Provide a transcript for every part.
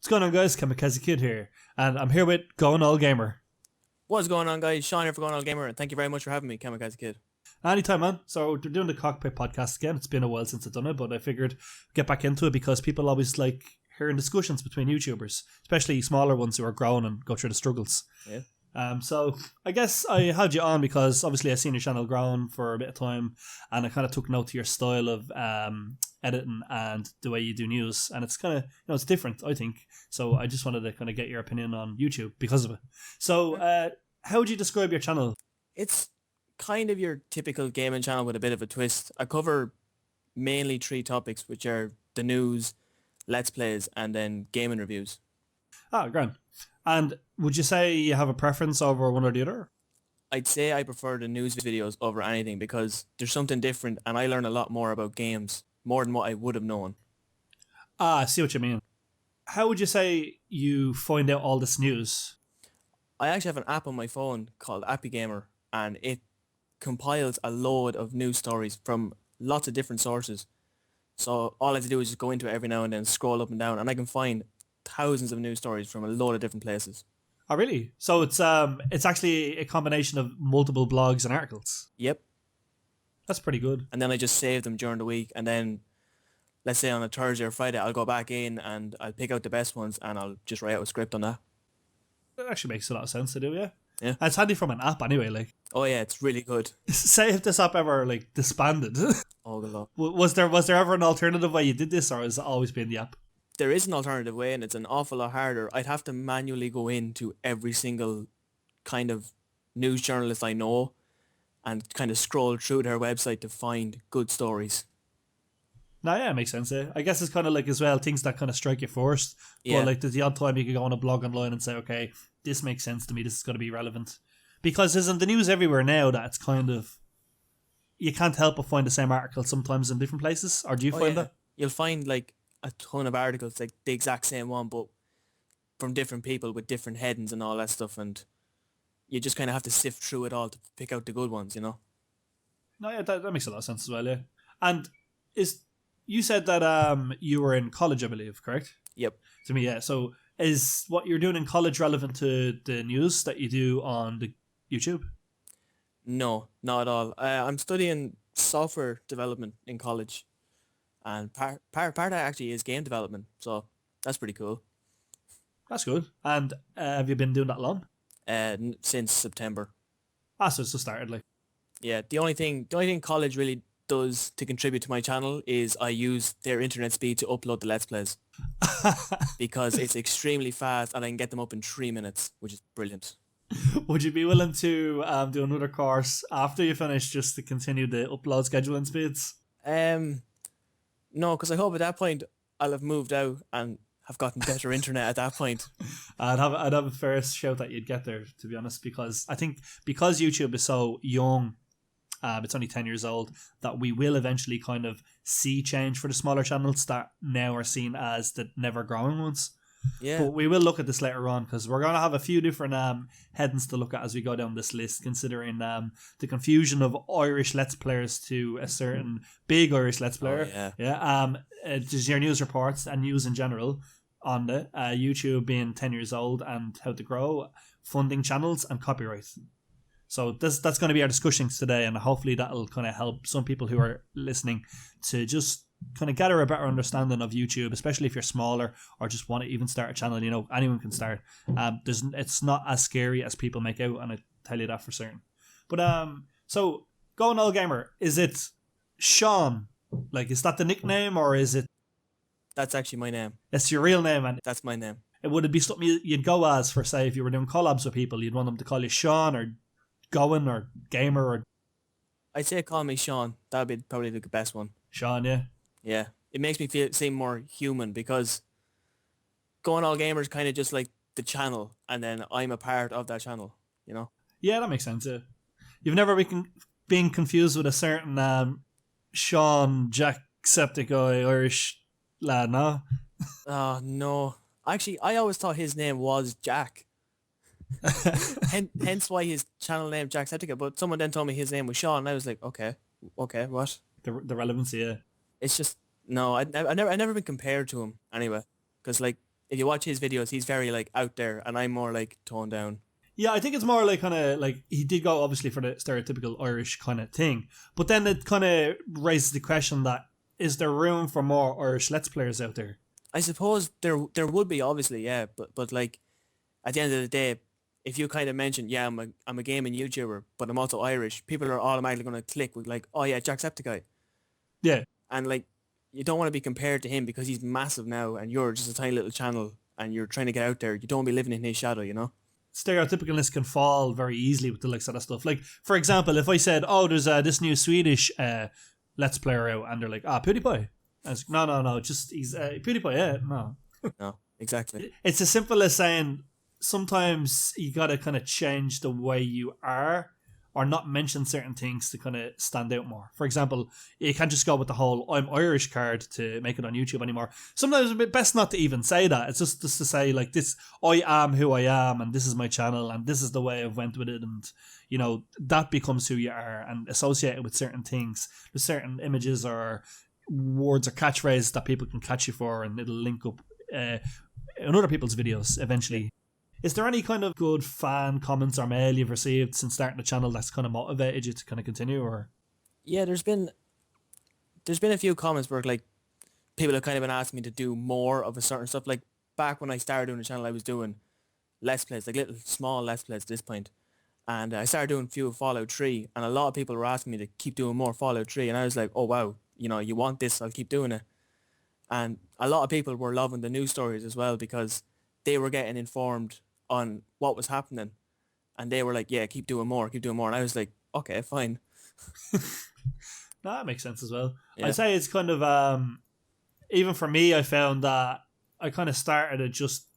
What's going on, guys? KamikazeKid here, and I'm here with Goin Gamer. What's going on, guys? Sean here for Goin Gamer, and thank you very much for having me, KamikazeKid. Anytime, man. So we're doing the Cockpit podcast again. It's been a while since I've done it, but I figured get back into it because people always like hearing discussions between YouTubers, especially smaller ones who are growing and go through the struggles. Yeah. So I guess I had you on because obviously I've seen your channel growing for a bit of time, and I kind of took note to your style of editing and the way you do news, and it's kind of, it's different, I think. So I just wanted to kind of get your opinion on YouTube because of it. So how would you describe your channel? It's kind of your typical gaming channel with a bit of a twist. I cover mainly 3 topics, which are the news, let's plays, and then gaming reviews. Ah, grand. And would you say you have a preference over one or the other? I'd say I prefer the news videos over anything because there's something different, and I learn a lot more about games, more than what I would have known. Ah, I see what you mean. How would you say you find out all this news? I actually have an app on my phone called Appy Gamer, and it compiles a load of news stories from lots of different sources. So all I have to do is just go into it every now and then, scroll up and down, and I can find thousands of news stories from a load of different places. Oh, really? So it's actually a combination of multiple blogs and articles? Yep. That's pretty good. And then I just save them during the week, and then let's say on a Thursday or Friday I'll go back in and I'll pick out the best ones and I'll just write out a script on that. That actually makes a lot of sense to do, yeah. Yeah. And it's handy from an app anyway, like. Oh yeah, it's really good. Say if this app ever like disbanded. Oh good luck. Was there ever an alternative way you did this, or has it always been the app? There is an alternative way, and it's an awful lot harder. I'd have to manually go into every single kind of news journalist I know and kind of scroll through their website to find good stories. No, yeah, it makes sense. Yeah. I guess it's kind of like as well things that kind of strike you first. Yeah. But like there's the odd time you could go on a blog online and say, okay, this makes sense to me. This is going to be relevant. Because isn't the news everywhere now that it's kind of, you can't help but find the same article sometimes in different places? Or do you find that? You'll find like a ton of articles, like the exact same one, but from different people with different headings and all that stuff, and you just kind of have to sift through it all to pick out the good ones, you know? No, yeah, that makes a lot of sense as well, yeah. And you said that you were in college, I believe, correct? Yep. To me, yeah. So is what you're doing in college relevant to the news that you do on the YouTube? No, not at all. I'm studying software development in college, and part of that actually is game development, so that's pretty cool. That's good. And have you been doing that long? Since September. Ah, so it's just started, like. Yeah, the only thing college really does to contribute to my channel is I use their internet speed to upload the Let's Plays. Because it's extremely fast and I can get them up in 3 minutes, which is brilliant. Would you be willing to do another course after you finish just to continue the upload scheduling speeds? No, because I hope at that point I'll have moved out and have gotten better internet at that point. I'd have a fair shout that you'd get there, to be honest, because I think because YouTube is so young, it's only 10 years old, that we will eventually kind of see change for the smaller channels that now are seen as the never growing ones. Yeah. But we will look at this later on because we're going to have a few different headings to look at as we go down this list, considering the confusion of Irish Let's Players to a certain big Irish Let's Player. Oh, yeah. Just your news reports and news in general on the YouTube being 10 years old and how to grow, funding channels and copyright. So that's going to be our discussions today, and hopefully that'll kind of help some people who are listening to just kind of gather a better understanding of YouTube, especially if you're smaller or just want to even start a channel. You know, anyone can start. It's not as scary as people make out, and I tell you that for certain. But so Goin Gamer, is it Sean? Like, is that the nickname, or is it? That's actually my name. It's your real name, and that's my name. Would it be something you'd go as for, say, if you were doing collabs with people, you'd want them to call you Sean or Goin or Gamer or? I'd say call me Sean. That'd be probably the best one. Sean, yeah. Yeah, it makes me seem more human because Goin Gamer is kind of just like the channel, and then I'm a part of that channel, you know? Yeah, that makes sense. Yeah. You've never been confused with a certain Sean Jacksepticeye Irish lad, no? No. Actually, I always thought his name was Jack. Hence why his channel name Jacksepticeye, but someone then told me his name was Sean, and I was like, okay, what? The relevancy, yeah. It's just, no, I've never been compared to him anyway, because like if you watch his videos, he's very like out there, and I'm more like toned down. Yeah, I think it's more like kind of like he did go obviously for the stereotypical Irish kind of thing, but then it kind of raises the question that is there room for more Irish Let's Players out there? I suppose there would be, obviously, yeah, but like at the end of the day, if you kind of mention, yeah, I'm a gaming YouTuber, but I'm also Irish, people are automatically going to click with like, oh yeah, Jacksepticeye. Yeah, And like, you don't want to be compared to him because he's massive now, and you're just a tiny little channel, and you're trying to get out there. You don't want to be living in his shadow, you know. stereotypicalness can fall very easily with the likes of that stuff. Like, for example, if I said, "Oh, there's this new Swedish Let's Player out," and they're like, "Ah, PewDiePie." I was like, no, just he's PewDiePie. Yeah, no. No, exactly. It's as simple as saying sometimes you gotta kind of change the way you are, or not mention certain things to kind of stand out more. For example, you can't just go with the whole "I'm Irish" card to make it on YouTube anymore. Sometimes it's best not to even say that. It's just to say like this: I am who I am, and this is my channel, and this is the way I've went with it, and you know that becomes who you are, and associated with certain things, with certain images or words or catchphrases that people can catch you for, and it'll link up in other people's videos eventually. Is there any kind of good fan comments or mail you've received since starting the channel that's kind of motivated you to kind of continue? Or Yeah, there's been a few comments where like people have kind of been asking me to do more of a certain stuff. Like back when I started doing the channel, I was doing Let's Plays, like little small Let's Plays at this point. And I started doing a few of Fallout 3, and a lot of people were asking me to keep doing more Fallout 3, and I was like, oh wow, you know, you want this, I'll keep doing it. And a lot of people were loving the news stories as well because they were getting informed on what was happening, and they were like, yeah, keep doing more. And I was like, okay, fine. that makes sense as well. Yeah. I'd say it's kind of even for me, I found that I kind of started it just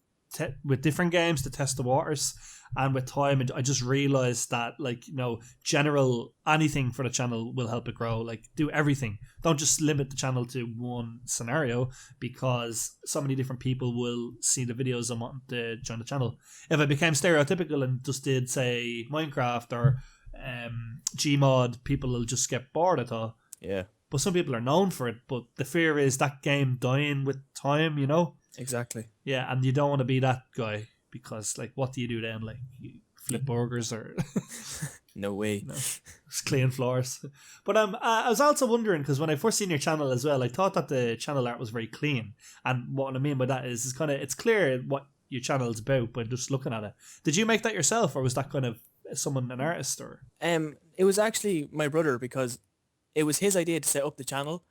with different games to test the waters, and with time I just realized that, like, you know, general anything for the channel will help it grow. Like, do everything, don't just limit the channel to one scenario, because so many different people will see the videos and want to join the channel. If I became stereotypical and just did, say, Minecraft or Gmod, people will just get bored, I thought. Yeah. But some people are known for it, but the fear is that game dying with time, you know? Exactly. Yeah, and you don't want to be that guy, because, like, what do you do then? Like, you flip burgers or No way. no, just clean floors. But I was also wondering, because when I first seen your channel as well, I thought that the channel art was very clean. And what I mean by that is it's clear what your channel is about by just looking at it. Did you make that yourself, or was that kind of an artist? Or It was actually my brother, because it was his idea to set up the channel,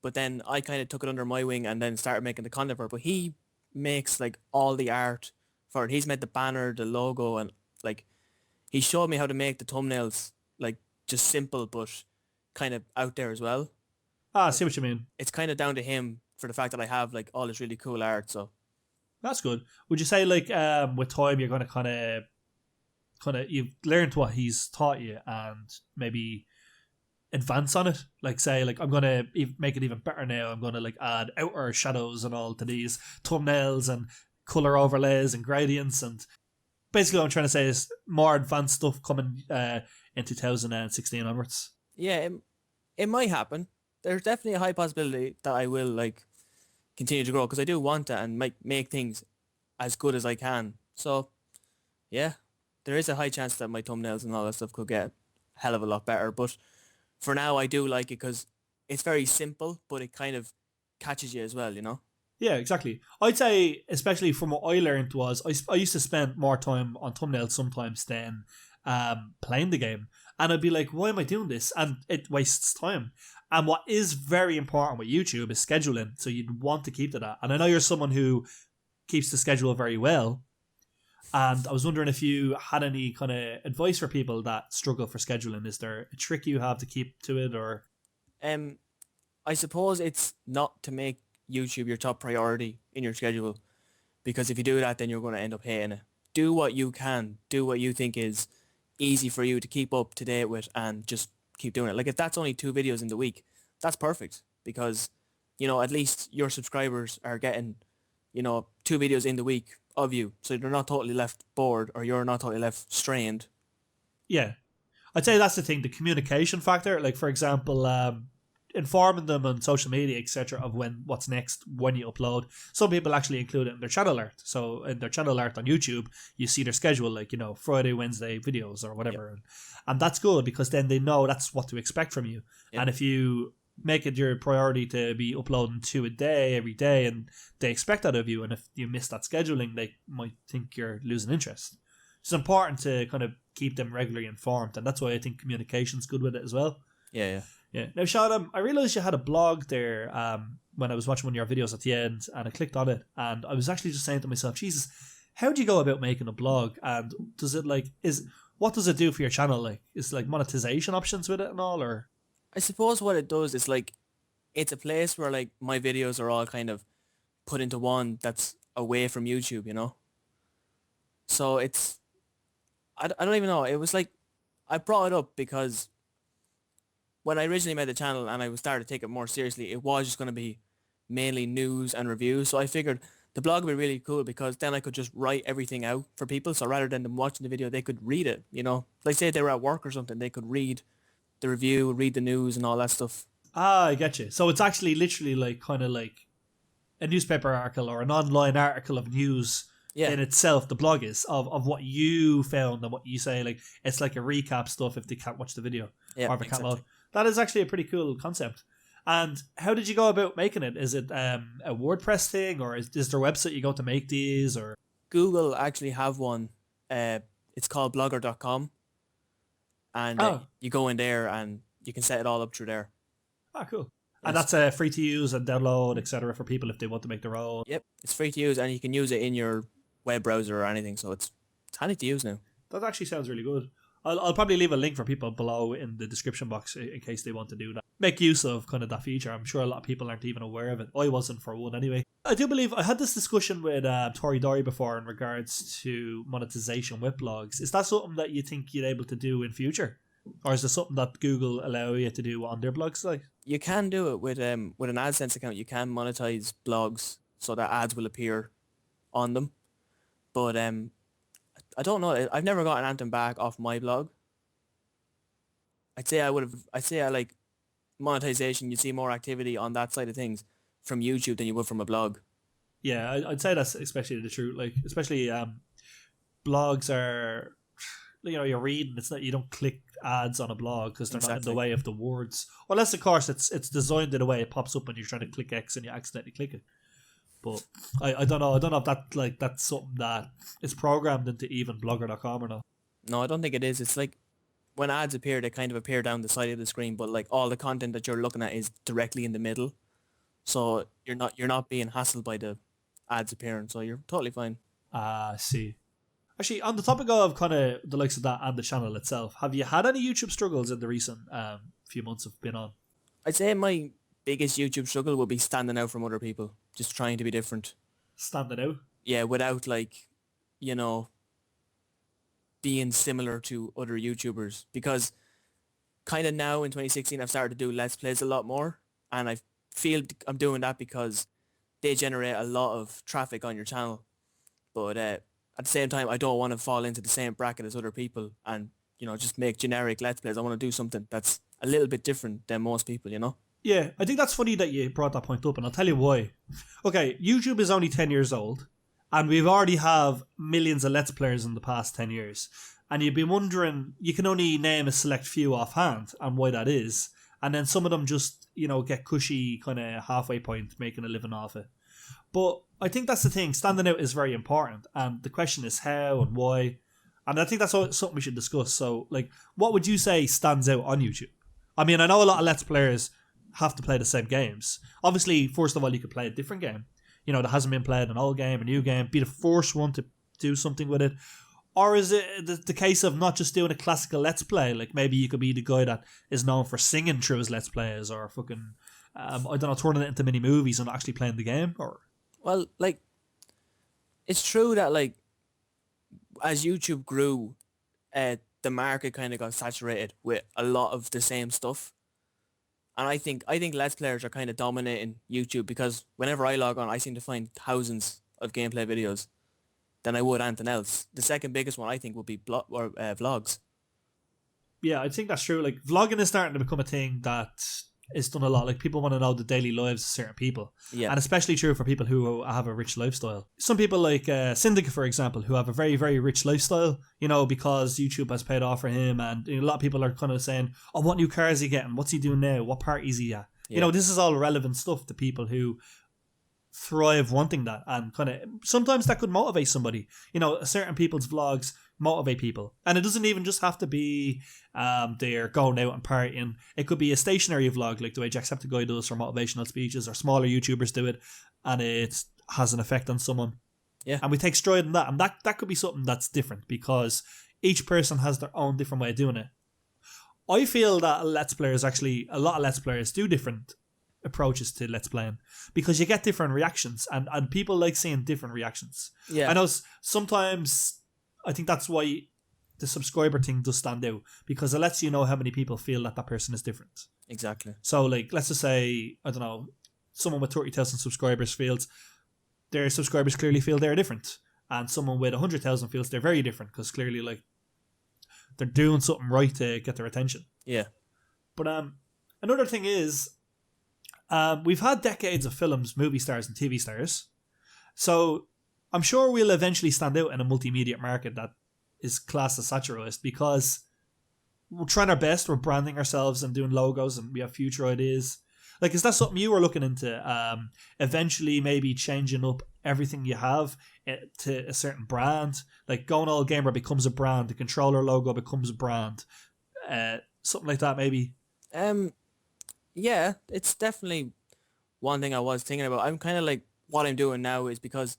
but then I kind of took it under my wing and then started making the content for it. But he makes like all the art for it. He's made the banner, the logo, and like he showed me how to make the thumbnails, like just simple but kind of out there as well. I see what you mean. It's kind of down to him for the fact that I have like all this really cool art. So That's good. Would you say, like, with time you're going to kind of you've learned what he's taught you and maybe advance on it? Like, say, like, I'm going to make it even better now. I'm going to, like, add outer shadows and all to these thumbnails and color overlays and gradients, and basically what I'm trying to say is more advanced stuff coming in 2016 onwards. yeah, it might happen. There's definitely a high possibility that I will like continue to grow, because I do want to and make things as good as I can. So yeah, there is a high chance that my thumbnails and all that stuff could get a hell of a lot better. But for now, I do like it because it's very simple, but it kind of catches you as well, you know? Yeah, exactly. I'd say, especially from what I learned, was I used to spend more time on thumbnails sometimes than playing the game. And I'd be like, why am I doing this? And it wastes time. And what is very important with YouTube is scheduling. So you'd want to keep to that. And I know you're someone who keeps the schedule very well. And I was wondering if you had any kind of advice for people that struggle for scheduling. Is there a trick you have to keep to it, or? I suppose it's not to make YouTube your top priority in your schedule, because if you do that, then you're going to end up hating it. Do what you can. Do what you think is easy for you to keep up to date with, and just keep doing it. Like, if that's only 2 videos in the week, that's perfect, because, you know, at least your subscribers are getting, you know, 2 videos in the week of you, so they're not totally left bored, or you're not totally left strained. Yeah. I'd say that's the thing, the communication factor. Like, for example, informing them on social media, etc., of what's next when you upload. Some people actually include it in their channel art. So in their channel art on YouTube, you see their schedule, like, you know, Friday, Wednesday videos or whatever. Yep. And that's good because then they know that's what to expect from you. Yep. And if you make it your priority to be uploading 2 a day every day, and they expect that of you, and if you miss that scheduling, they might think you're losing interest. It's important to kind of keep them regularly informed, and that's why I think communication's good with it as well. Yeah. Now, Sean, I realised you had a blog there when I was watching one of your videos at the end, and I clicked on it, and I was actually just saying to myself, Jesus, how do you go about making a blog? And does it what does it do for your channel? Like, is like monetization options with it and all, or? I suppose what it does is like, it's a place where like my videos are all kind of put into one that's away from YouTube, you know? So it's, I don't even know. It was like, I brought it up because when I originally made the channel and I started to take it more seriously, it was just going to be mainly news and reviews. So I figured the blog would be really cool because then I could just write everything out for people. So rather than them watching the video, they could read it, you know? Like say they were at work or something, they could read the review, read the news and all that stuff. I get you. So it's actually literally like kind of like a newspaper article or an online article of news in itself. The blog is of what you found and what you say. Like it's like a recap stuff if they can't watch the video or if they can't load. That is actually a pretty cool concept. And how did you go about making it? Is it a WordPress thing, or is there a website you go to make these? Or Google actually have one. It's called blogger.com. And you go in there and you can set it all up through there. Ah, cool. And that's free to use and download, etc., for people if they want to make their own. Yep, it's free to use and you can use it in your web browser or anything. So it's handy to use now. That actually sounds really good. I'll probably leave a link for people below in the description box in case they want to do that. Make use of kind of that feature. I'm sure a lot of people aren't even aware of it. I wasn't for one anyway. I do believe I had this discussion with Tori Dory before in regards to monetization with blogs. Is that something that you think you'd able to do in future? Or is there something that Google allow you to do on their blogs? Like you can do it with an AdSense account. You can monetize blogs so that ads will appear on them. But I don't know. I've never gotten anything back off my blog. I'd say I like monetization. You'd see more activity on that side of things from YouTube than you would from a blog. Yeah, I'd say that's especially the truth. Like especially blogs are, you know, you're reading. It's not, you don't click ads on a blog because they're not in the way of the words. Unless of course it's designed in a way it pops up when you're trying to click X and you accidentally click it. But I don't know. I don't know if that's something that is programmed into even blogger.com or not. No, I don't think it is. It's like when ads appear, they kind of appear down the side of the screen, but like all the content that you're looking at is directly in the middle. So you're not being hassled by the ads appearing, so you're totally fine. I see. Actually, on the topic of kind of the likes of that and the channel itself, have you had any YouTube struggles in the recent few months of been on? I'd say my biggest YouTube struggle would be standing out from other people, just trying to be different. Standing out? Yeah, without like, you know, being similar to other YouTubers. Because kind of now in 2016 I've started to do Let's Plays a lot more, and I feel I'm doing that because they generate a lot of traffic on your channel. But at the same time, I don't want to fall into the same bracket as other people and, you know, just make generic Let's Plays. I want to do something that's a little bit different than most people, you know? Yeah, I think that's funny that you brought that point up, and I'll tell you why. Okay, YouTube is only 10 years old, and we've already have millions of Let's Players in the past 10 years. And you'd be wondering, you can only name a select few offhand and why that is. And then some of them just, you know, get cushy kind of halfway point, making a living off it. But I think that's the thing. Standing out is very important. And the question is how and why. And I think that's something we should discuss. So, like, what would you say stands out on YouTube? I mean, I know a lot of Let's Players have to play the same games. Obviously, first of all, you could play a different game. You know, that hasn't been played, an old game, a new game. Be the first one to do something with it. Or is it the case of not just doing a classical Let's Play? Like, maybe you could be the guy that is known for singing through his Let's Plays, or fucking, I don't know, turning it into mini movies and not actually playing the game, or... Well, like, it's true that, like, as YouTube grew, the market kind of got saturated with a lot of the same stuff. And I think Let's Players are kind of dominating YouTube because whenever I log on, I seem to find thousands of gameplay videos than I would anything else. The second biggest one, I think, would be vlogs. Yeah, I think that's true. Like, vlogging is starting to become a thing that is done a lot. Like, people want to know the daily lives of certain people. Yeah. And especially true for people who have a rich lifestyle. Some people like Syndicate, for example, who have a very, very rich lifestyle, you know, because YouTube has paid off for him. And a lot of people are kind of saying, oh, what new car is he getting? What's he doing now? What party is he at? Yeah. You know, this is all relevant stuff to people who thrive wanting that, and kind of sometimes that could motivate somebody. You know, certain people's vlogs motivate people, and it doesn't even just have to be they're going out and partying. It could be a stationary vlog like the way Jacksepticeye does for motivational speeches, or smaller YouTubers do it, and it has an effect on someone. Yeah, and we take stride in that, and that could be something that's different, because each person has their own different way of doing it. I feel that a lot of Let's Players do different approaches to Let's Playing, because you get different reactions, and people like seeing different reactions. Yeah, I know sometimes I think that's why the subscriber thing does stand out, because it lets you know how many people feel that person is different. Exactly. So, like, let's just say, I don't know, someone with 30,000 subscribers feels their subscribers clearly feel they're different, and someone with 100,000 feels they're very different, because clearly, like, they're doing something right to get their attention. Yeah. But another thing is, we've had decades of films, movie stars, and TV stars. So I'm sure we'll eventually stand out in a multimedia market that is classed as satirized, because we're trying our best, we're branding ourselves and doing logos, and we have future ideas. Like, is that something you were looking into? Eventually maybe changing up everything you have to a certain brand? Like, Going All Gamer becomes a brand, the controller logo becomes a brand. Something like that, maybe. Yeah, it's definitely one thing I was thinking about. I'm kind of like, what I'm doing now is, because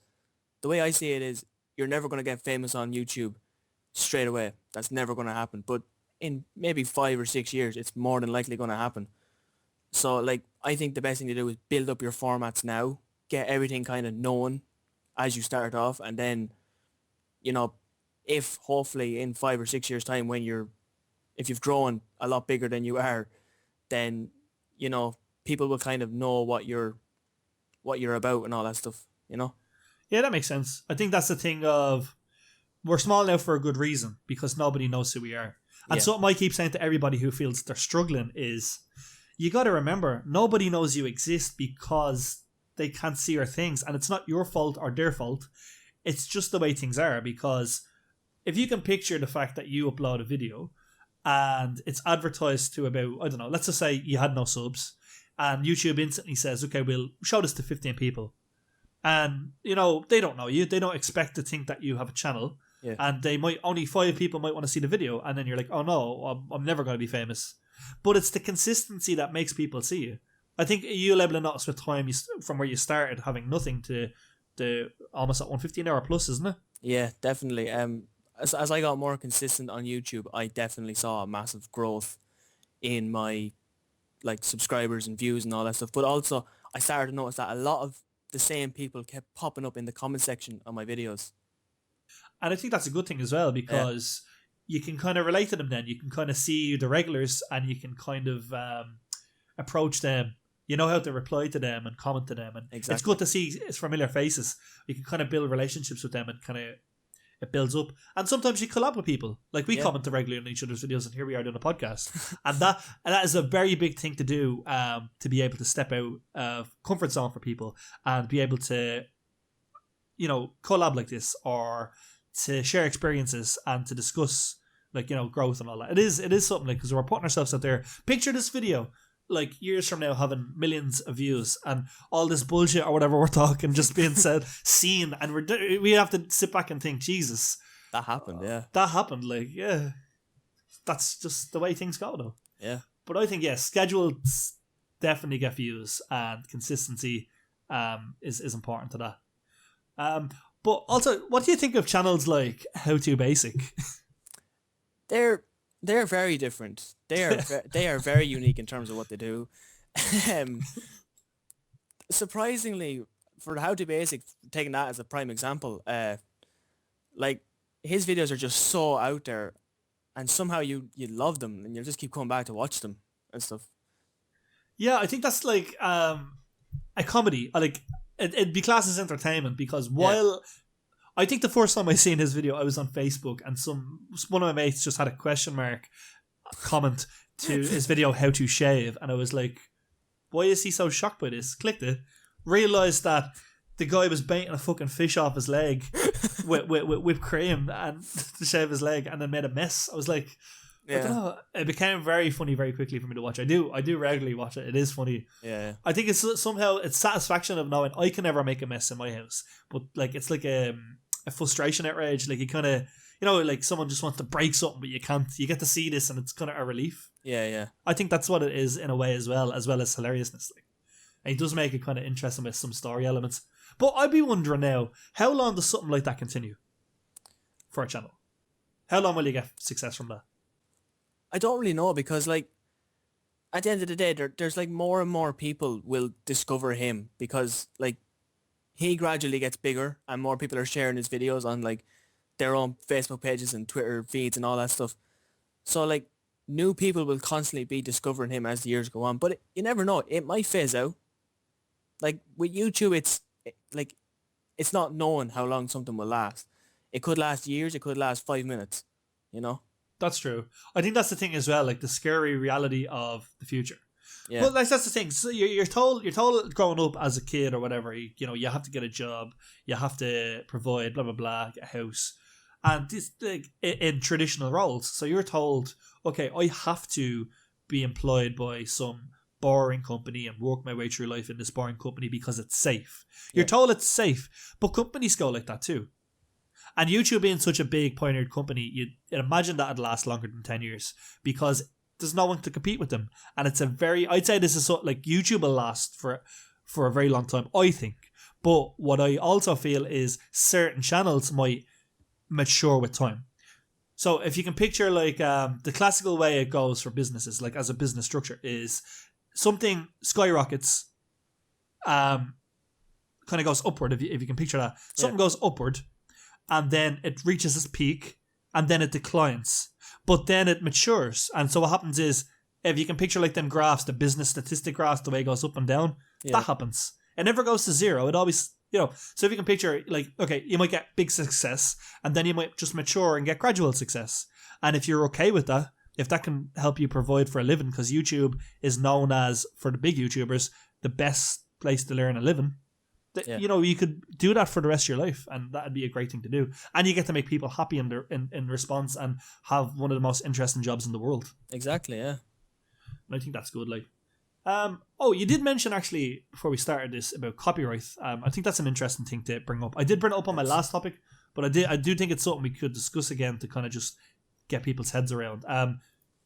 the way I see it is, you're never going to get famous on YouTube straight away. That's never going to happen. But in maybe 5 or 6 years, it's more than likely going to happen. So, like, I think the best thing to do is build up your formats now, get everything kind of known as you start off, and then, you know, if hopefully in 5 or 6 years' time, if you've grown a lot bigger than you are, then, you know, people will kind of know what you're about and all that stuff, you know? Yeah, that makes sense. I think that's the thing of, we're small now for a good reason, because nobody knows who we are. And something I keep saying to everybody who feels they're struggling is, you got to remember, nobody knows you exist because they can't see your things, and it's not your fault or their fault. It's just the way things are, because if you can picture the fact that you upload a video and it's advertised to about, I don't know, let's just say you had no subs, and YouTube instantly says, okay, we'll show this to 15 people. And, you know, they don't know you. They don't expect to think that you have a channel. Yeah. And only 5 people might want to see the video. And then you're like, oh no, I'm never going to be famous. But it's the consistency that makes people see you. I think you'll able to notice with time, from where you started having nothing to almost at 150 an hour plus, isn't it? Yeah, definitely. As I got more consistent on YouTube, I definitely saw a massive growth in my, like, subscribers and views and all that stuff. But also, I started to notice that a lot of the same people kept popping up in the comment section on my videos. And I think that's a good thing as well, because you can kind of relate to them then. You can kind of see the regulars, and you can kind of approach them. You know how to reply to them and comment to them. And exactly. It's good to see familiar faces. You can kind of build relationships with them, and kind of it builds up. And sometimes you collab with people. Like, we comment regularly on each other's videos, and here we are doing a podcast. and that is a very big thing to do, to be able to step out of comfort zone for people, and be able to, you know, collab like this, or to share experiences and to discuss, like, you know, growth and all that. It is something, like, because we're putting ourselves out there. Picture this video, like, years from now, having millions of views, and all this bullshit or whatever we're talking just being said, seen, and we have to sit back and think, Jesus, that happened. That happened. Like, yeah, that's just the way things go, though. Yeah. But I think, schedules definitely get views, and consistency is important to that. But also, what do you think of channels like Howtobasic? They're very different. They are very unique in terms of what they do. Surprisingly, for Howtobasic, taking that as a prime example, like, his videos are just so out there, and somehow you love them, and you'll just keep coming back to watch them and stuff. Yeah, I think that's like a comedy. Like, it'd be classed as entertainment, because while I think the first time I seen his video, I was on Facebook, and one of my mates just had a question mark comment to his video, how to shave, and I was like, why is he so shocked by this? Clicked it, realised that the guy was baiting a fucking fish off his leg with whipped cream and to shave his leg, and then made a mess. I was like, I don't know. It became very funny very quickly for me to watch. I do regularly watch it. It is funny. Yeah. I think it's somehow it's satisfaction of knowing I can never make a mess in my house, but like it's like a frustration outrage. Like you kind of, you know, like someone just wants to break something but you can't. You get to see this and it's kind of a relief. Yeah. I think that's what it is in a way as well as hilariousness. Like, and it does make it kind of interesting with some story elements. But I'd be wondering now, how long does something like that continue for a channel? How long will you get success from that? I don't really know, because like at the end of the day, there's like more and more people will discover him, because like he gradually gets bigger and more people are sharing his videos on like their own Facebook pages and Twitter feeds and all that stuff. So like new people will constantly be discovering him as the years go on, but you never know. It might phase out. Like with YouTube, it's not known how long something will last. It could last years. It could last 5 minutes, you know? That's true. I think that's the thing as well, like the scary reality of the future. Yeah. Well, like that's the thing. So you're told growing up as a kid or whatever, you know, you have to get a job, you have to provide, blah blah blah, get a house, and this like in traditional roles. So you're told, okay, I have to be employed by some boring company and work my way through life in this boring company because it's safe. You're told it's safe, but companies go like that too. And YouTube being such a big pioneered company, you'd imagine that it'd last longer than 10 years because there's no one to compete with them. And it's I'd say this is so, like YouTube will last for a very long time, I think. But what I also feel is certain channels might mature with time. So if you can picture like the classical way it goes for businesses, like as a business structure, is something skyrockets, kind of goes upward. If you can picture that, something goes upward, and then it reaches its peak, and then it declines. But then it matures. And so what happens is, if you can picture like them graphs, the business statistic graphs, the way it goes up and down, that happens. It never goes to zero. It always, you know, so if you can picture like, okay, you might get big success, and then you might just mature and get gradual success. And if you're okay with that, if that can help you provide for a living, because YouTube is known as, for the big YouTubers, the best place to learn a living, you know, you could do that for the rest of your life, and that'd be a great thing to do. And you get to make people happy in response, and have one of the most interesting jobs in the world. Exactly, yeah. And I think that's good. Like, oh, you did mention actually before we started this about copyright. I think that's an interesting thing to bring up. I did bring it up on my last topic, but I do think it's something we could discuss again to kind of just get people's heads around.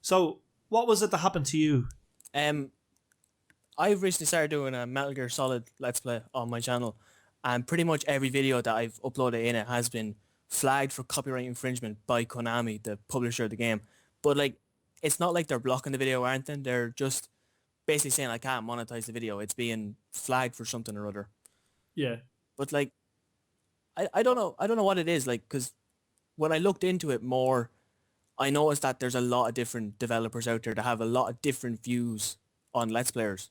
So what was it that happened to you? I've recently started doing a Metal Gear Solid Let's Play on my channel, and pretty much every video that I've uploaded in it has been flagged for copyright infringement by Konami, the publisher of the game. But like, it's not like they're blocking the video or anything. They're just basically saying I can't monetize the video. It's being flagged for something or other. Yeah. But like, I don't know. I don't know what it is, like, because when I looked into it more, I noticed that there's a lot of different developers out there that have a lot of different views on Let's Players.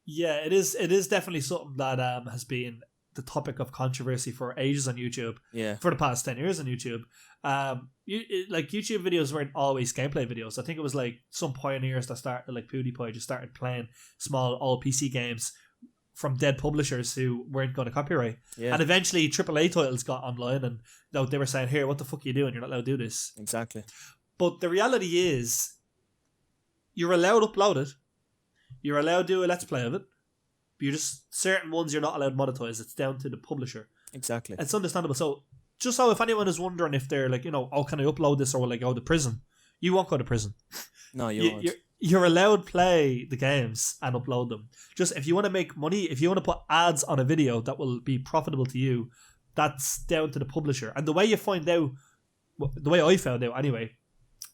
Yeah, it is definitely something that has been the topic of controversy for ages on YouTube. Yeah. For the past 10 years on YouTube. Like YouTube videos weren't always gameplay videos. I think it was like some pioneers that started, like PewDiePie, just started playing small old PC games from dead publishers who weren't going to copyright. Yeah. And eventually AAA titles got online, and they were saying, here, what the fuck are you doing? You're not allowed to do this. Exactly. But the reality is, you're allowed to upload it. You're allowed to do a Let's Play of it. You're just, certain ones you're not allowed to monetize. It's down to the publisher. Exactly. It's understandable. So, just so if anyone is wondering if they're like, you know, oh, can I upload this or will I go to prison? You won't go to prison. No, you won't. You're allowed to play the games and upload them. Just if you want to make money, if you want to put ads on a video that will be profitable to you, that's down to the publisher. And the way you find out, the way I found out anyway,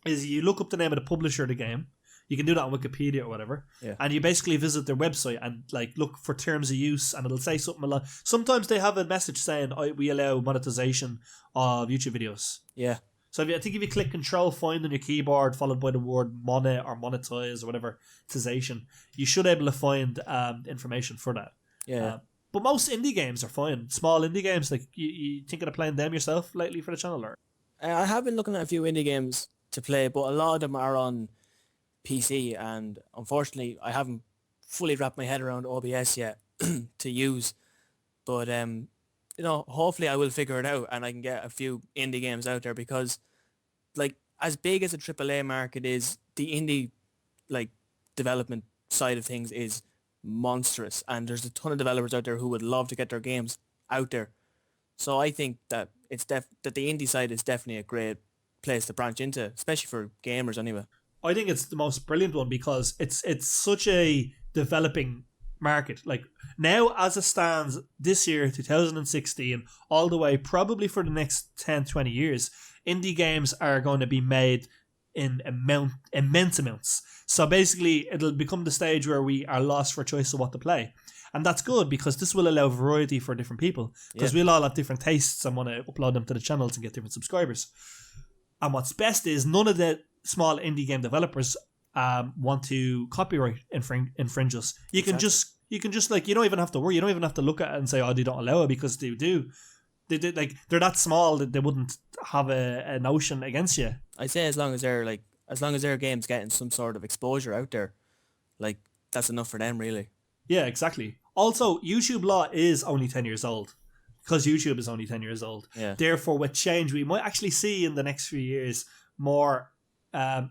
is you look up the name of the publisher of the game. You can do that on Wikipedia or whatever. Yeah. And you basically visit their website and like look for terms of use, and it'll say something a lot. Sometimes they have a message saying, we allow monetization of YouTube videos. Yeah. So I think if you click Control Find on your keyboard, followed by the word monet or monetize or whatever, monetization, you should be able to find information for that. Yeah. But most indie games are fine. Small indie games, like you thinking of playing them yourself lately for the channel? Or? I have been looking at a few indie games to play, but a lot of them are on PC, and unfortunately I haven't fully wrapped my head around OBS yet to use. But hopefully I will figure it out and I can get a few indie games out there, because like as big as the AAA market is, the indie like development side of things is monstrous, and there's a ton of developers out there who would love to get their games out there. So I think that that the indie side is definitely a great place to branch into, especially for gamers anyway. I think it's the most brilliant one because it's such a developing market. Like now, as it stands this year, 2016, all the way probably for the next 10, 20 years, indie games are going to be made in immense amounts. So basically, it'll become the stage where we are lost for choice of what to play. And that's good because this will allow variety for different people, because we'll all have different tastes and want to upload them to the channels and get different subscribers. And what's best is none of the small indie game developers want to copyright infringe us. You can just like, you don't even have to worry. You don't even have to look at it and say, oh, they don't allow it, because they do. Like they're that small that they wouldn't have a notion against you. I'd say as long as their game's getting some sort of exposure out there, like that's enough for them, really. Yeah, exactly. Also, YouTube law is only 10 years old, because YouTube is only 10 years old. Yeah. Therefore, with change, we might actually see in the next few years more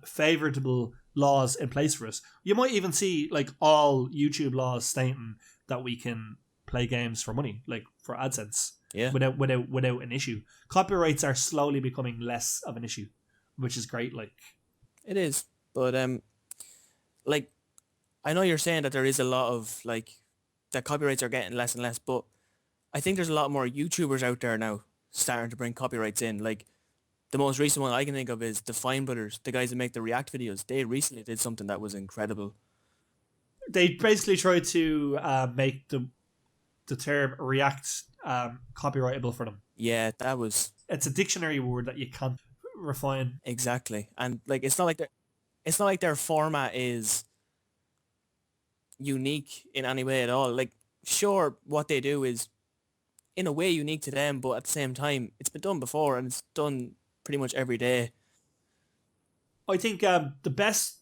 favourable laws in place for us. You might even see like all YouTube laws stating that we can play games for money, like for AdSense, without an issue. Copyrights are slowly becoming less of an issue, which is great. Like it is, but like I know you're saying that there is a lot of like that copyrights are getting less and less, but I think there's a lot more YouTubers out there now starting to bring copyrights in. Like the most recent one I can think of is the Fine Brothers, the guys that make the React videos. They recently did something that was incredible. They basically tried to make the term React copyrightable for them. Yeah, that was... It's a dictionary word that you can't refine. Exactly. And like it's not like their format is unique in any way at all. Like sure, what they do is in a way unique to them, but at the same time it's been done before and it's done pretty much every day. I think the best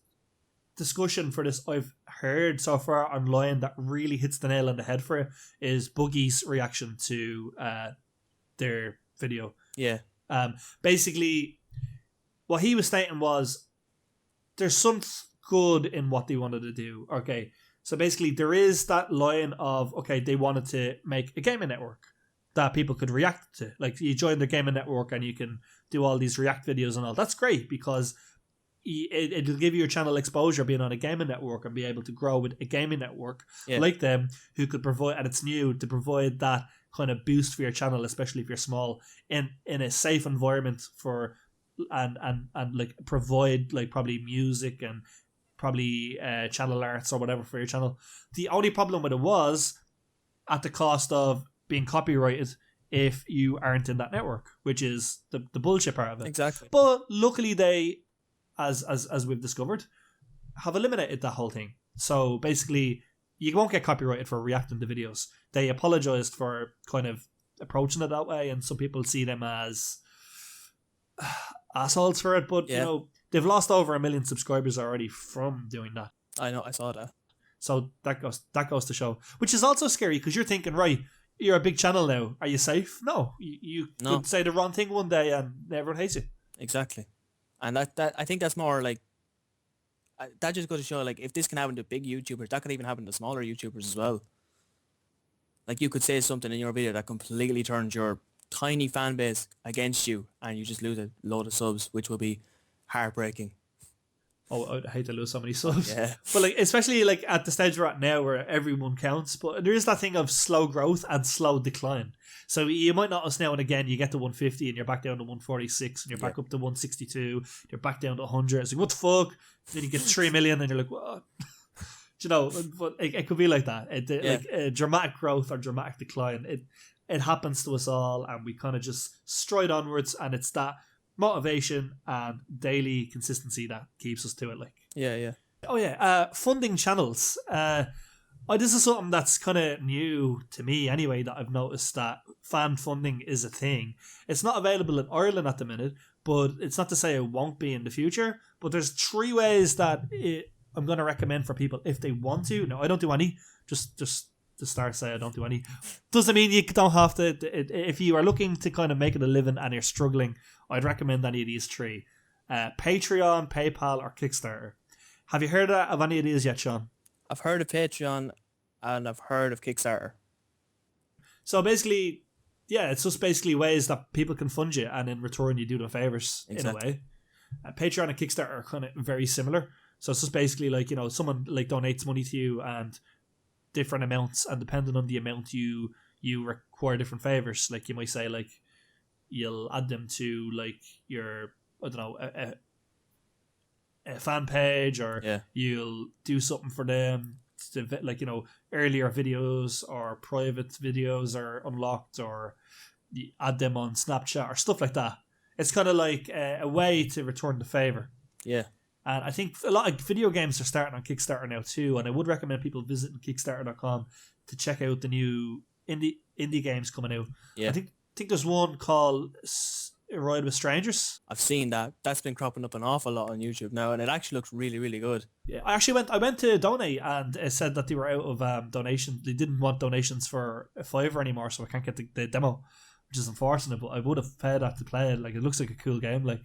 discussion for this I've heard so far online that really hits the nail on the head for it is Boogie's reaction to their video. Yeah. Basically what he was stating was there's some good in what they wanted to do. Okay, so basically there is that line of, okay, they wanted to make a gaming network that people could react to. Like you join the gaming network and you can do all these React videos and all. That's great because it'll give you your channel exposure being on a gaming network and be able to grow with a gaming network like them who could provide, and it's new, to provide that kind of boost for your channel, especially if you're small, in a safe environment for and like provide like probably music and probably channel arts or whatever for your channel. The only problem with it was at the cost of being copyrighted if you aren't in that network, which is the bullshit part of it. Exactly. But luckily they, as we've discovered, have eliminated that whole thing. So basically you won't get copyrighted for reacting to videos. They apologized for kind of approaching it that way, and some people see them as assholes for it, but you know, they've lost over 1 million subscribers already from doing that. I know, I saw that. So that goes to show, which is also scary because you're thinking, right, you're a big channel now, are you safe? No, you could say the wrong thing one day and everyone hates you. Exactly. And that I think that's more like, that just goes to show, like, if this can happen to big YouTubers, that could even happen to smaller YouTubers as well. Like, you could say something in your video that completely turns your tiny fan base against you and you just lose a load of subs, which will be heartbreaking. Oh, I'd hate to lose so many subs. Yeah. But like, especially like at the stage we're at now where everyone counts, but there is that thing of slow growth and slow decline. So you might notice now and again you get to 150 and you're back down to 146 and you're back up to 162, you're back down to 100. It's like, what the fuck? Then you get 3 million and you're like, what? You know, but it could be like that. Like a dramatic growth or dramatic decline. It happens to us all, and we kind of just stride onwards, and it's that motivation and daily consistency that keeps us to it. Like, funding channels. This is something that's kind of new to me anyway, that I've noticed that fan funding is a thing. It's not available in Ireland at the minute, but it's not to say it won't be in the future. But there's 3 ways that I'm going to recommend for people if they want to. No, I don't do any. Just to start say I don't do any. Doesn't mean you don't have to. If you are looking to kind of make it a living and you're struggling, I'd recommend any of these three. Patreon, PayPal, or Kickstarter. Have you heard of any of these yet, Sean? I've heard of Patreon and I've heard of Kickstarter. So basically, yeah, it's just basically ways that people can fund you, and in return you do them favors in a way. Patreon and Kickstarter are kind of very similar. So it's just basically like, someone like donates money to you and different amounts, and depending on the amount you require different favors. Like you might say like you'll add them to like your, I don't know, a fan page, or you'll do something for them to, like, earlier videos or private videos are unlocked, or you add them on Snapchat or stuff like that. It's kind of like a way to return the favor. Yeah. And I think a lot of video games are starting on Kickstarter now too, and I would recommend people visiting Kickstarter.com to check out the new indie games coming out. Yeah. I think there's one called Ride with Strangers. I've seen that. That's been cropping up an awful lot on YouTube now, and it actually looks really, really good. Yeah, I went to donate, and it said that they were out of donations. They didn't want donations for a $5 anymore, so I can't get the demo, which is unfortunate. But I would have paid that to play it. Like, it looks like a cool game. Like,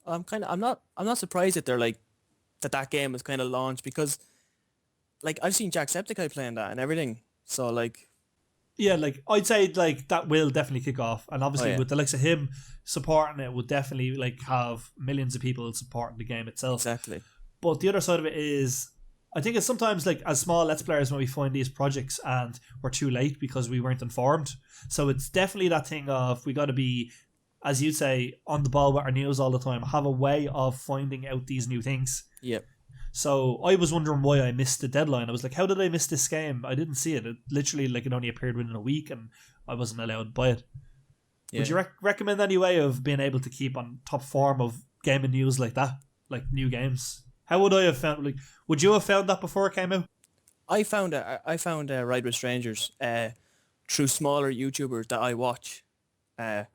I'm not surprised that they're like that game is kind of launched, because like I've seen Jacksepticeye playing that and everything. So like, yeah, like I'd say like that will definitely kick off, and obviously with the likes of him supporting it, would definitely like have millions of people supporting the game itself. Exactly. But the other side of it is, I think it's sometimes like as small Let's Players when we find these projects and we're too late because we weren't informed. So it's definitely that thing of we got to be, as you'd say, on the ball with our news all the time, have a way of finding out these new things. Yep. So I was wondering why I missed the deadline. I was like, how did I miss this game? I didn't see it. It literally, like, it only appeared within a week and I wasn't allowed to buy it. Yeah. Would you recommend any way of being able to keep on top form of gaming news like that? Like new games? How would I have found, like, would you have found that before it came out? I found Ride with Strangers through smaller YouTubers that I watch. I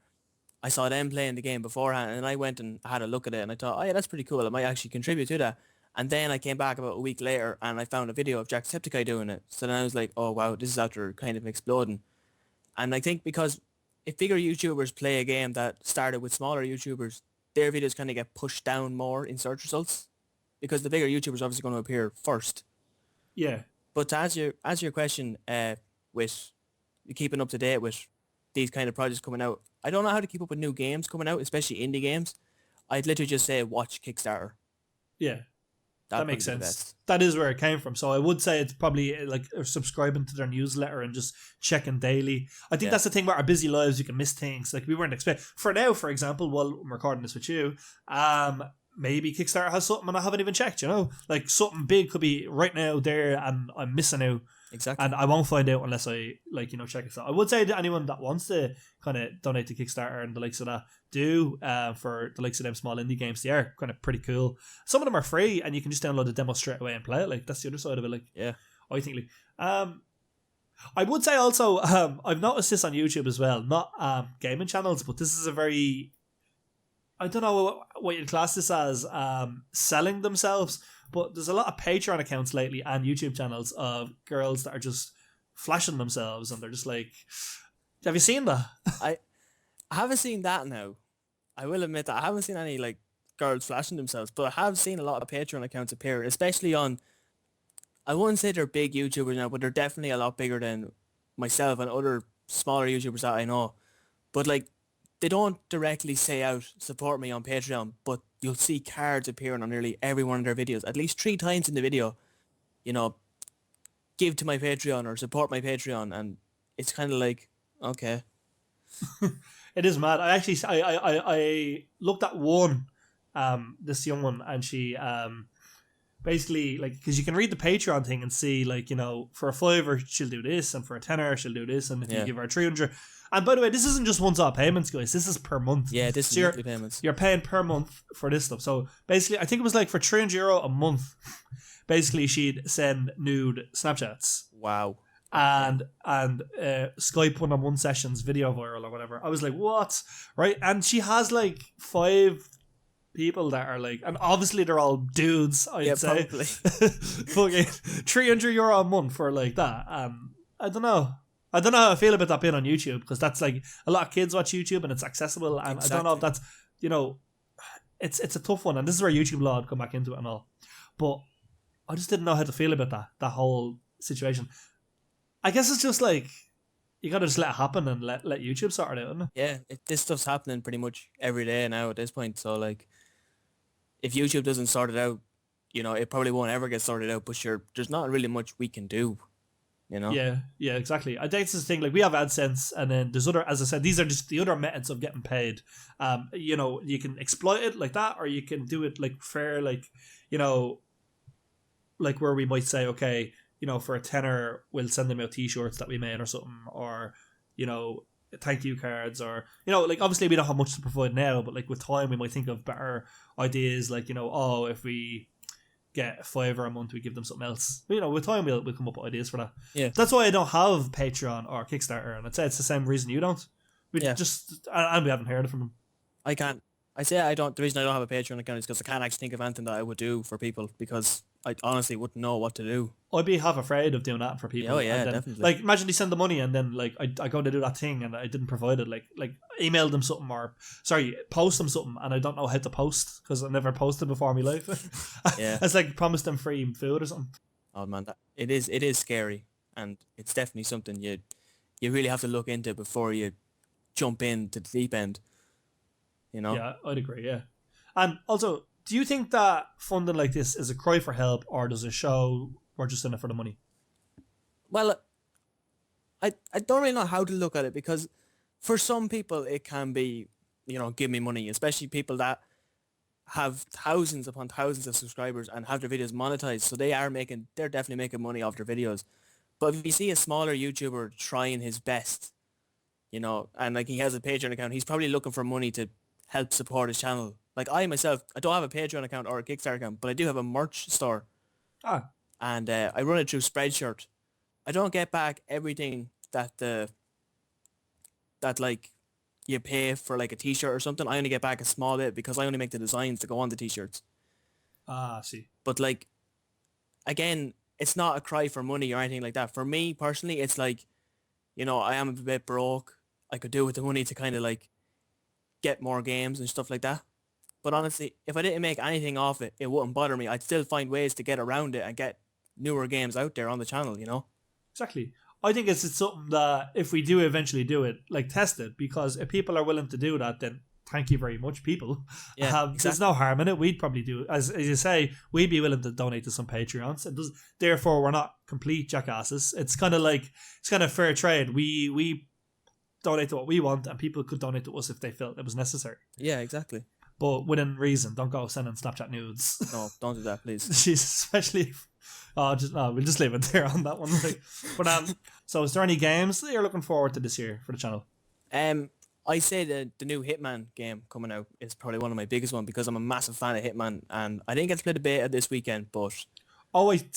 saw them playing the game beforehand, and I went and had a look at it, and I thought, oh yeah, that's pretty cool. I might actually contribute to that. And then I came back about a week later, and I found a video of Jacksepticeye doing it. So then I was like, oh wow, this is after kind of exploding. And I think because if bigger YouTubers play a game that started with smaller YouTubers, their videos kind of get pushed down more in search results, because the bigger YouTubers are obviously going to appear first. Yeah. But to answer your question, with keeping up to date with these kind of projects coming out, I don't know how to keep up with new games coming out, especially indie games. I'd literally just say watch Kickstarter. Yeah. That makes sense. That is where it came from. So I would say it's probably like subscribing to their newsletter and just checking daily. I think that's the thing about our busy lives. You can miss things. Like we weren't expecting. For now, for example, while I'm recording this with you, maybe Kickstarter has something and I haven't even checked, Like something big could be right now there and I'm missing out. Exactly. And I won't find out unless I, check it out. I would say that anyone that wants to kind of donate to Kickstarter and the likes of that, do for the likes of them small indie games. They are kind of pretty cool. Some of them are free and you can just download the demo straight away and play it. Like, that's the other side of it. Like, yeah. I think, I would say also, I've noticed this on YouTube as well, not gaming channels, but this is a very, I don't know what you'd class this as, selling themselves. But there's a lot of Patreon accounts lately and YouTube channels of girls that are just flashing themselves, and they're just like, have you seen that? I haven't seen that now. I will admit that I haven't seen any like girls flashing themselves, but I have seen a lot of Patreon accounts appear, especially on, I wouldn't say they're big YouTubers now, but they're definitely a lot bigger than myself and other smaller YouTubers that I know. But like, they don't directly say out, support me on Patreon, but you'll see cards appearing on nearly every one of their videos, at least 3 times in the video, give to my Patreon or support my Patreon, and it's kind of like, okay. It is mad. I looked at one, this young one, and she basically, like, because you can read the Patreon thing and see, like, for a $5 she'll do this, and for a $10 she'll do this, and if you give her 300. And by the way, this isn't just one-off payments, guys. This is per month. Yeah, this is monthly payments. You're paying per month for this stuff. So basically, I think it was like for €300 a month, basically she'd send nude Snapchats. Wow. And Skype one-on-one sessions, video viral or whatever. I was like, what? Right? And she has like 5 people that are like, and obviously they're all dudes, I'd say. Probably. Fucking €300 a month for like that. I don't know. I don't know how I feel about that being on YouTube, because that's like a lot of kids watch YouTube and it's accessible, and I don't know if that's, you know, it's a tough one, and this is where YouTube law would come back into it and all. But I just didn't know how to feel about that whole situation. I guess it's just like, you gotta just let it happen and let YouTube sort it out, isn't it? Yeah, this stuff's happening pretty much every day now at this point. So like, if YouTube doesn't sort it out, you know, it probably won't ever get sorted out. But sure, there's not really much we can do, you know? Yeah, exactly. I think it's this thing, like, we have AdSense, and then there's other, as I said, these are just the other methods of getting paid. You know, you can exploit it like that, or you can do it like fair, like, you know, like where we might say, okay, you know, for a tenner, we'll send them out t-shirts that we made or something, or, you know, thank you cards, or, you know, like, obviously we don't have much to provide now, but like with time we might think of better ideas, like, you know, oh, if we get $5 a month, we give them something else. You know, with time we'll come up with ideas for that. Yeah. That's why I don't have Patreon or Kickstarter, and I'd say it's the same reason you don't. We just, and we haven't heard from them. I can't. I say I don't. The reason I don't have a Patreon account is because I can't actually think of anything that I would do for people, because I honestly wouldn't know what to do. I'd be half afraid of doing that for people. Oh yeah, then, definitely. Like, imagine they send the money and then like I go to do that thing and I didn't provide it. Like email them something, or post them something, and I don't know how to post because I've never posted before in my life. Yeah, it's like promise them free food or something. Oh man, it is scary, and it's definitely something you really have to look into before you jump into the deep end. You know? Yeah, I'd agree. Yeah, and also, do you think that funding like this is a cry for help, or does it show we're just in it for the money? Well, I don't really know how to look at it, because for some people it can be, you know, give me money, especially people that have thousands upon thousands of subscribers and have their videos monetized, so they're definitely making money off their videos. But if you see a smaller YouTuber trying his best, you know, and like he has a Patreon account, he's probably looking for money to help support his channel. Like I myself, I don't have a Patreon account or a Kickstarter account, but I do have a merch store. And I run it through Spreadshirt. I don't get back everything that like you pay for like a t-shirt or something. I only get back a small bit because I only make the designs to go on the t-shirts. I see. But like, again, it's not a cry for money or anything like that. For me personally, it's like, you know, I am a bit broke. I could do with the money to kind of like get more games and stuff like that. But honestly, if I didn't make anything off it, it wouldn't bother me. I'd still find ways to get around it and get newer games out there on the channel, you know? Exactly. I think it's something that if we do eventually do it, like test it, because if people are willing to do that, then thank you very much, people. Yeah, exactly. There's no harm in it. We'd probably do, as you say, we'd be willing to donate to some Patreons. Therefore, we're not complete jackasses. It's kind of fair trade. We donate to what we want, and people could donate to us if they felt it was necessary. Yeah, exactly. But within reason. Don't go sending Snapchat nudes. No, don't do that, please. Especially if, we'll just leave it there on that one. But so is there any games that you're looking forward to this year for the channel? I say the new Hitman game coming out is probably one of my biggest ones, because I'm a massive fan of Hitman, and I didn't get to play the beta this weekend, but I think I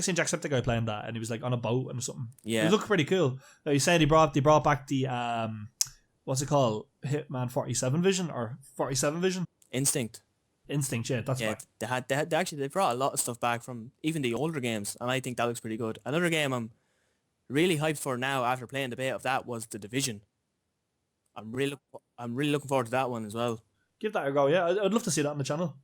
seen Jacksepticeye playing that, and he was like on a boat and something. Yeah, it looked pretty cool. He said they brought back the what's it called, Hitman 47 Vision or 47 Vision Instinct. Yeah, that's right. They brought a lot of stuff back from even the older games, and I think that looks pretty good. Another game I'm really hyped for now after playing the beta of that was The Division. I'm really looking forward to that one as well. Give that a go. Yeah, I'd love to see that on the channel.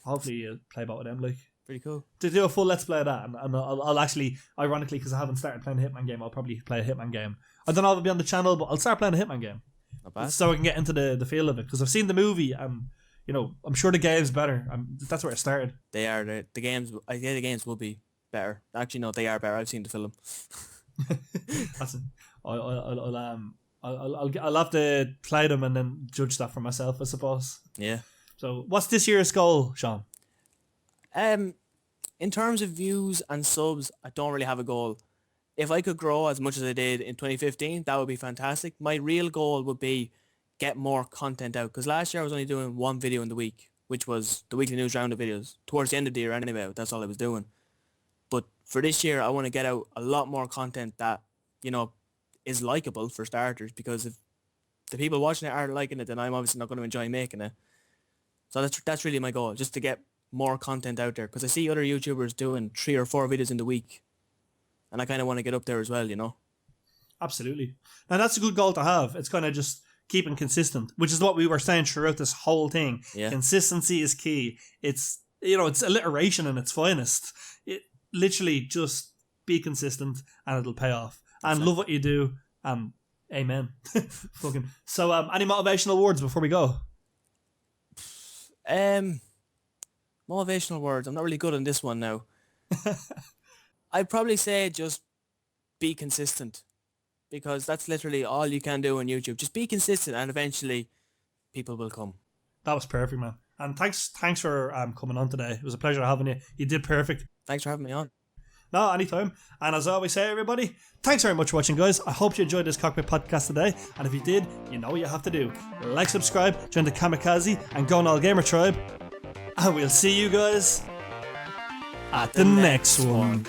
Hopefully you play about with them, like. Pretty cool. To do a full let's play of that, and I'll actually, ironically, because I haven't started playing a Hitman game, I'll probably play a Hitman game. I don't know if it'll be on the channel, but I'll start playing a Hitman game. Not bad. So I can get into the feel of it, because I've seen the movie, and you know, I'm sure the game's better. That's where it started. They are the games. I think the games will be better. Actually, no, they are better. I've seen the film. That's it. I'll have to play them and then judge that for myself, I suppose. Yeah. So, what's this year's goal, Sean? In terms of views and subs, I don't really have a goal. If I could grow as much as I did in 2015, that would be fantastic. My real goal would be get more content out, because last year I was only doing one video in the week, which was the weekly news roundup videos. Towards the end of the year anyway, that's all I was doing. But for this year, I want to get out a lot more content that, you know, is likable for starters, because if the people watching it aren't liking it, then I'm obviously not going to enjoy making it. So that's really my goal, just to get more content out there. Because I see other YouTubers doing 3 or 4 videos in the week. And I kind of want to get up there as well, you know? Absolutely. And that's a good goal to have. It's kind of just keeping consistent, which is what we were saying throughout this whole thing. Yeah. Consistency is key. It's, you know, it's alliteration in its finest. It literally just be consistent and it'll pay off. And love what you do. Amen. Fucking. So, any motivational words before we go? Motivational words. I'm not really good on this one now. I'd probably say just be consistent, because that's literally all you can do on YouTube. Just be consistent and eventually people will come. That was perfect, man. And thanks for coming on today. It was a pleasure having you. You did perfect. Thanks for having me on. No, anytime. And as I always say, everybody, thanks very much for watching, guys. I hope you enjoyed this Cockpit podcast today. And if you did, you know what you have to do. Like, subscribe, join the Kamikaze and Goin All Gamer tribe. And we'll see you guys at the next one.